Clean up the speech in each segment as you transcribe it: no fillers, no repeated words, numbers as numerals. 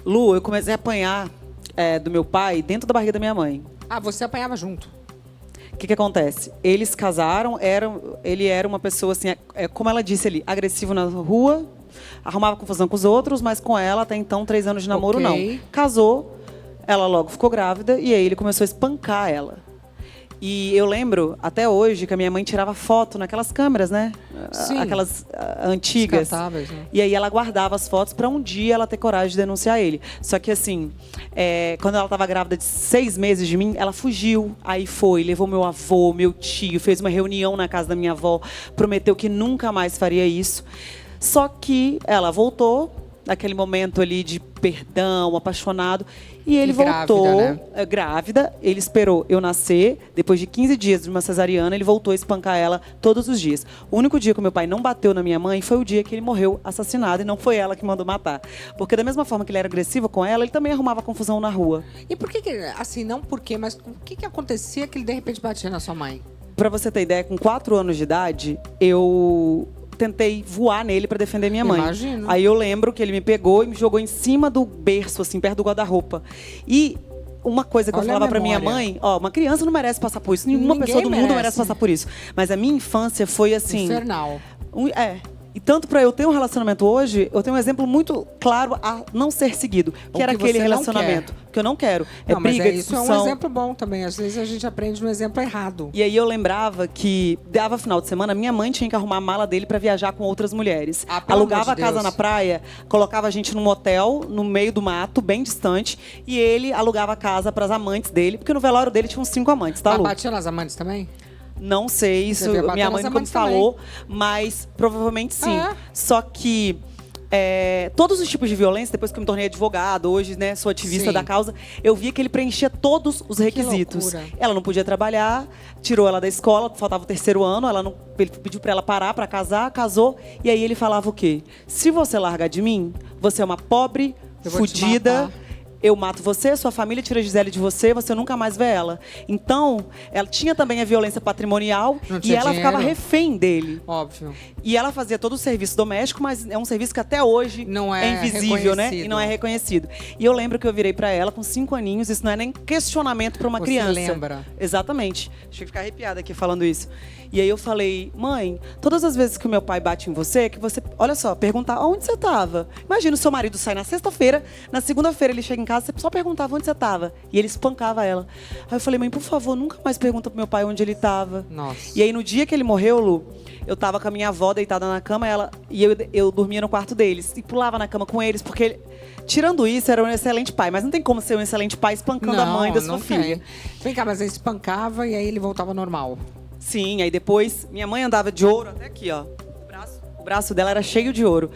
Lu, eu comecei a apanhar do meu pai dentro da barriga da minha mãe. Ah, você apanhava junto. O que acontece? Eles casaram, ele era uma pessoa assim, como ela disse ali, agressivo na rua, arrumava confusão com os outros, mas com ela até então 3 anos de namoro não. Casou, ela logo ficou grávida e aí ele começou a espancar ela. E eu lembro, até hoje, que a minha mãe tirava foto naquelas câmeras, né? Sim. Aquelas antigas. Descartáveis, né? E aí ela guardava as fotos para um dia ela ter coragem de denunciar ele. Só que assim, quando ela estava grávida de 6 meses de mim, ela fugiu. Aí levou meu avô, meu tio, fez uma reunião na casa da minha avó, prometeu que nunca mais faria isso. Só que ela voltou, naquele momento ali de perdão, apaixonado, e ele voltou grávida, ele esperou eu nascer, depois de 15 dias de uma cesariana, ele voltou a espancar ela todos os dias. O único dia que meu pai não bateu na minha mãe foi o dia que ele morreu assassinado, e não foi ela que mandou matar. Porque da mesma forma que ele era agressivo com ela, ele também arrumava confusão na rua. E por que, assim, não por quê, mas o que acontecia que ele de repente batia na sua mãe? Pra você ter ideia, com 4 anos de idade, eu tentei voar nele pra defender minha mãe. Imagino. Aí eu lembro que ele me pegou e me jogou em cima do berço, assim, perto do guarda-roupa. E uma coisa que eu falava pra minha mãe, uma criança não merece passar por isso, nenhuma pessoa do mundo merece passar por isso. Mas a minha infância foi assim... Infernal. E tanto para eu ter um relacionamento hoje, eu tenho um exemplo muito claro a não ser seguido, que era aquele relacionamento que eu não quero. Briga, discussão. Isso é um exemplo bom também. Às vezes a gente aprende no exemplo errado. E aí eu lembrava que dava final de semana, minha mãe tinha que arrumar a mala dele para viajar com outras mulheres. Alugava a casa na praia, colocava a gente num hotel no meio do mato, bem distante, e ele alugava a casa para as amantes dele, porque no velório dele tinha uns 5 amantes, tá, Lu? Batia nas amantes também? Não sei, isso minha mãe nunca me falou, mas provavelmente sim. Só que todos os tipos de violência, depois que eu me tornei advogada, hoje, né, sou ativista da causa, eu via que ele preenchia todos os requisitos. Ela não podia trabalhar, tirou ela da escola, faltava o 3º ano, ele pediu pra ela parar pra casar, casou, e aí ele falava o quê? Se você largar de mim, você é uma pobre, fudida. Eu mato você, sua família tira a Gisele de você, você nunca mais vê ela. Então, ela tinha também a violência patrimonial e ela ficava refém dele. Óbvio. E ela fazia todo o serviço doméstico, mas é um serviço que até hoje não é invisível, né? E não é reconhecido. E eu lembro que eu virei pra ela com 5 aninhos, isso não é nem questionamento pra uma criança. Você lembra? Exatamente. Deixa eu ficar arrepiada aqui falando isso. E aí eu falei, mãe, todas as vezes que o meu pai bate em você, que você, olha só, perguntar onde você tava. Imagina o seu marido sai na sexta-feira, na segunda-feira ele chega em casa, você só perguntava onde você tava. E ele espancava ela. Aí eu falei, mãe, por favor, nunca mais pergunta pro meu pai onde ele tava. Nossa. E aí no dia que ele morreu, Lu, eu tava com a minha avó deitada na cama, e eu dormia no quarto deles. E pulava na cama com eles, porque ele, tirando isso, era um excelente pai. Mas não tem como ser um excelente pai espancando a mãe da sua filha. Vem cá, mas ele espancava e aí ele voltava ao normal. Sim, aí depois, minha mãe andava de ouro até aqui, ó. O braço dela era cheio de ouro.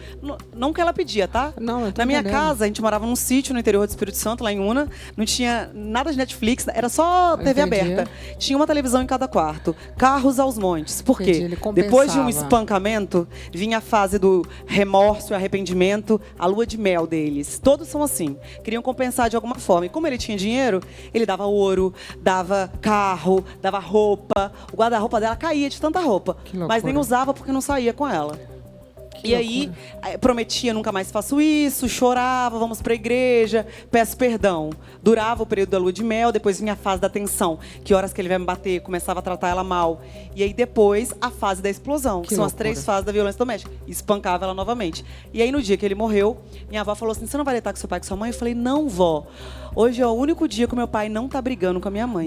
Não que ela pedia, tá? Não, eu tô Na minha entendendo. casa, a gente morava num sítio no interior do Espírito Santo, lá em Una. Não tinha nada de Netflix, era só TV aberta. Tinha uma televisão em cada quarto. Carros aos montes. Por quê? Depois de um espancamento, vinha a fase do remorso e arrependimento, a lua de mel deles. Todos são assim. Queriam compensar de alguma forma. E como ele tinha dinheiro, ele dava ouro, dava carro, dava roupa. O guarda-roupa dela caía de tanta roupa. Mas nem usava porque não saía com ela. E aí, prometia, nunca mais faço isso, chorava, vamos pra igreja, peço perdão. Durava o período da lua de mel, depois vinha a fase da tensão. Que horas que ele vai me bater, começava a tratar ela mal. E aí depois, a fase da explosão, que são as 3 fases da violência doméstica. Espancava ela novamente. E aí, no dia que ele morreu, minha avó falou assim, você não vai deitar com seu pai e com sua mãe? Eu falei, não, vó. Hoje é o único dia que meu pai não tá brigando com a minha mãe.